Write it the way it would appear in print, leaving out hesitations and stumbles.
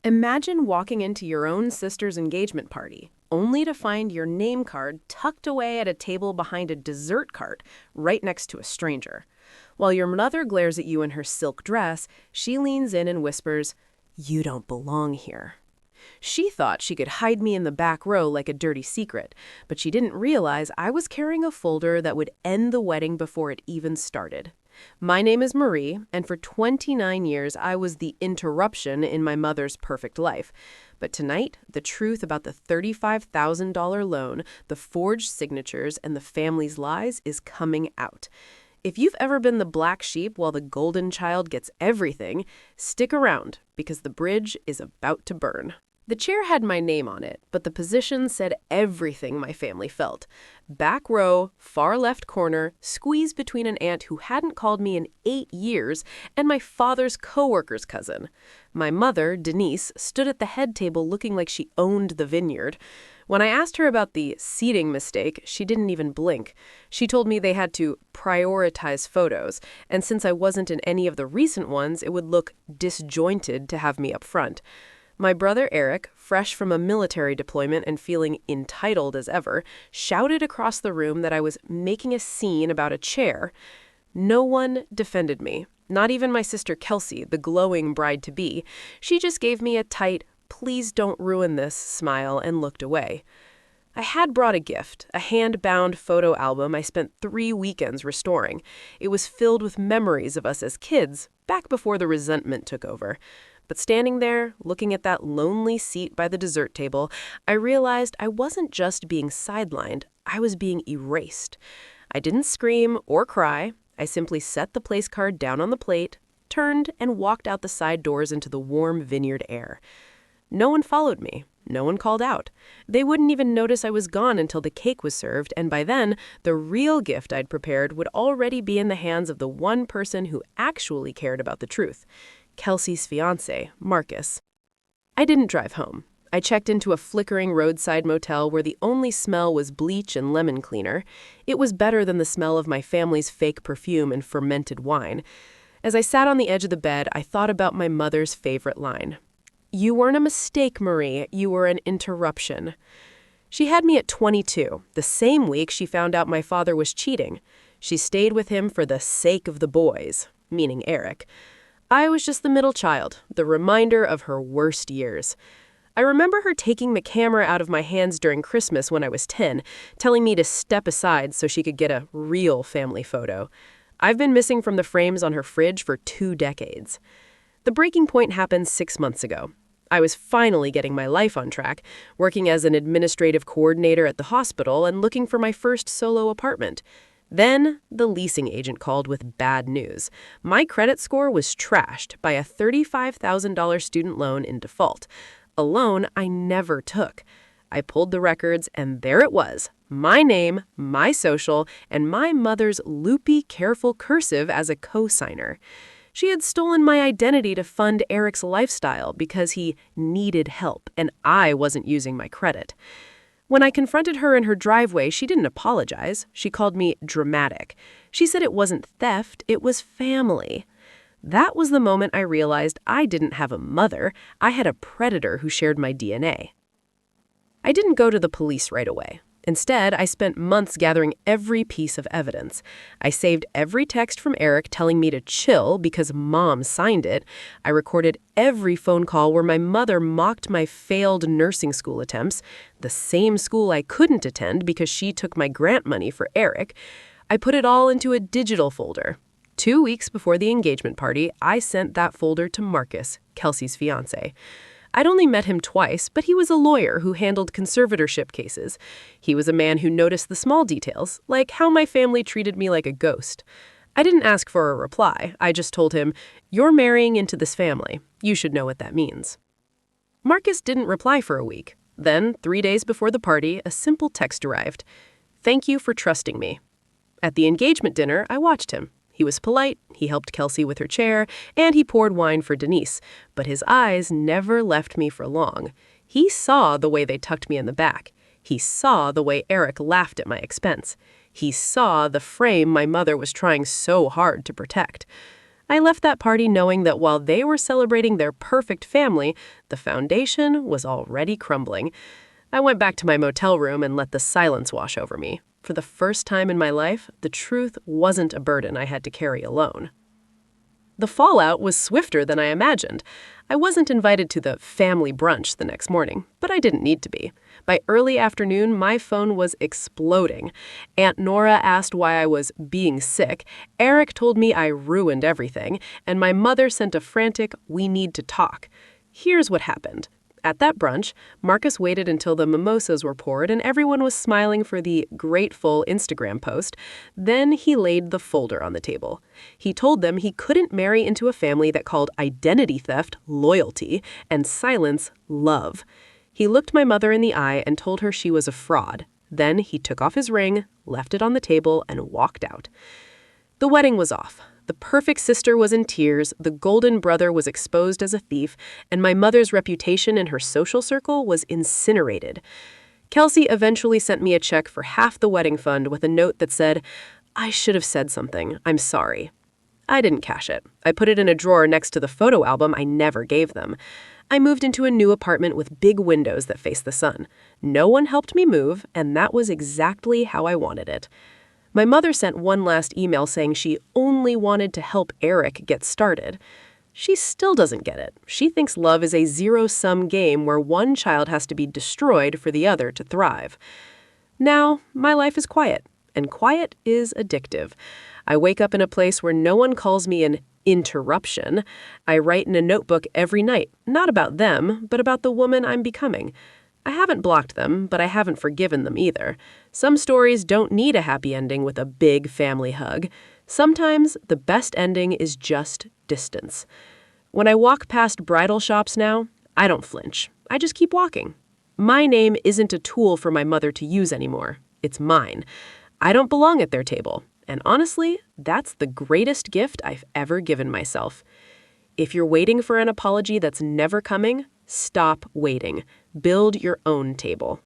Imagine walking into your own sister's engagement party, only to find your name card tucked away at a table behind a dessert cart right next to a stranger. While your mother glares at you in her silk dress, she leans in and whispers, "You don't belong here." She thought she could hide me in the back row like a dirty secret, but she didn't realize I was carrying a folder that would end the wedding before it even started. My name is Marie, and for 29 years I was the interruption in my mother's perfect life. But tonight, the truth about the $35,000 loan, the forged signatures, and the family's lies is coming out. If you've ever been the black sheep while the golden child gets everything, stick around, because the bridge is about to burn. The chair had my name on it, but the position said everything my family felt. Back row, far left corner, squeezed between an aunt who hadn't called me in 8 years and my father's coworker's cousin. My mother, Denise, stood at the head table looking like she owned the vineyard. When I asked her about the seating mistake, she didn't even blink. She told me they had to prioritize photos, and since I wasn't in any of the recent ones, it would look disjointed to have me up front. My brother Eric, fresh from a military deployment and feeling entitled as ever, shouted across the room that I was making a scene about a chair. No one defended me, not even my sister Kelsey, the glowing bride-to-be. She just gave me a tight, "please don't ruin this" smile and looked away. I had brought a gift, a hand-bound photo album I spent 3 weekends restoring. It was filled with memories of us as kids, back before the resentment took over. But standing there, looking at that lonely seat by the dessert table, I realized I wasn't just being sidelined, I was being erased. I didn't scream or cry. I simply set the place card down on the plate, turned, and walked out the side doors into the warm vineyard air. No one followed me. No one called out. They wouldn't even notice I was gone until the cake was served, and by then, the real gift I'd prepared would already be in the hands of the one person who actually cared about the truth. Kelsey's fiancé, Marcus. I didn't drive home. I checked into a flickering roadside motel where the only smell was bleach and lemon cleaner. It was better than the smell of my family's fake perfume and fermented wine. As I sat on the edge of the bed, I thought about my mother's favorite line. "You weren't a mistake, Marie. You were an interruption." She had me at 22, the same week she found out my father was cheating. She stayed with him for the sake of the boys, meaning Eric. I was just the middle child, the reminder of her worst years. I remember her taking the camera out of my hands during Christmas when I was 10, telling me to step aside so she could get a real family photo. I've been missing from the frames on her fridge for 2 decades. The breaking point happened 6 months ago. I was finally getting my life on track, working as an administrative coordinator at the hospital and looking for my first solo apartment. Then, the leasing agent called with bad news. My credit score was trashed by a $35,000 student loan in default, a loan I never took. I pulled the records, and there it was, my name, my social, and my mother's loopy, careful cursive as a co-signer. She had stolen my identity to fund Eric's lifestyle because he needed help, and I wasn't using my credit. When I confronted her in her driveway, she didn't apologize. She called me dramatic. She said it wasn't theft, it was family. That was the moment I realized I didn't have a mother. I had a predator who shared my DNA. I didn't go to the police right away. Instead, I spent months gathering every piece of evidence. I saved every text from Eric telling me to chill because Mom signed it. I recorded every phone call where my mother mocked my failed nursing school attempts, the same school I couldn't attend because she took my grant money for Eric. I put it all into a digital folder. 2 weeks before the engagement party, I sent that folder to Marcus, Kelsey's fiancé. I'd only met him twice, but he was a lawyer who handled conservatorship cases. He was a man who noticed the small details, like how my family treated me like a ghost. I didn't ask for a reply. I just told him, "You're marrying into this family. You should know what that means." Marcus didn't reply for a week. Then, 3 days before the party, a simple text arrived. "Thank you for trusting me." At the engagement dinner, I watched him. He was polite, he helped Kelsey with her chair, and he poured wine for Denise. But his eyes never left me for long. He saw the way they tucked me in the back. He saw the way Eric laughed at my expense. He saw the frame my mother was trying so hard to protect. I left that party knowing that while they were celebrating their perfect family, the foundation was already crumbling. I went back to my motel room and let the silence wash over me. For the first time in my life, the truth wasn't a burden I had to carry alone. The fallout was swifter than I imagined. I wasn't invited to the family brunch the next morning, but I didn't need to be. By early afternoon, my phone was exploding. Aunt Nora asked why I was being sick, Eric told me I ruined everything, and my mother sent a frantic, "We need to talk." Here's what happened. At that brunch, Marcus waited until the mimosas were poured and everyone was smiling for the grateful Instagram post. Then he laid the folder on the table. He told them he couldn't marry into a family that called identity theft loyalty and silence love. He looked my mother in the eye and told her she was a fraud. Then he took off his ring, left it on the table, and walked out. The wedding was off. The perfect sister was in tears, the golden brother was exposed as a thief, and my mother's reputation in her social circle was incinerated. Kelsey eventually sent me a check for half the wedding fund with a note that said, "I should have said something. I'm sorry." I didn't cash it. I put it in a drawer next to the photo album I never gave them. I moved into a new apartment with big windows that face the sun. No one helped me move, and that was exactly how I wanted it. My mother sent one last email saying she only wanted to help Eric get started. She still doesn't get it. She thinks love is a zero-sum game where one child has to be destroyed for the other to thrive. Now, my life is quiet, and quiet is addictive. I wake up in a place where no one calls me an interruption. I write in a notebook every night, not about them, but about the woman I'm becoming. I haven't blocked them, but I haven't forgiven them either. Some stories don't need a happy ending with a big family hug. Sometimes the best ending is just distance. When I walk past bridal shops now, I don't flinch. I just keep walking. My name isn't a tool for my mother to use anymore. It's mine. I don't belong at their table. And honestly, that's the greatest gift I've ever given myself. If you're waiting for an apology that's never coming, stop waiting. Build your own table.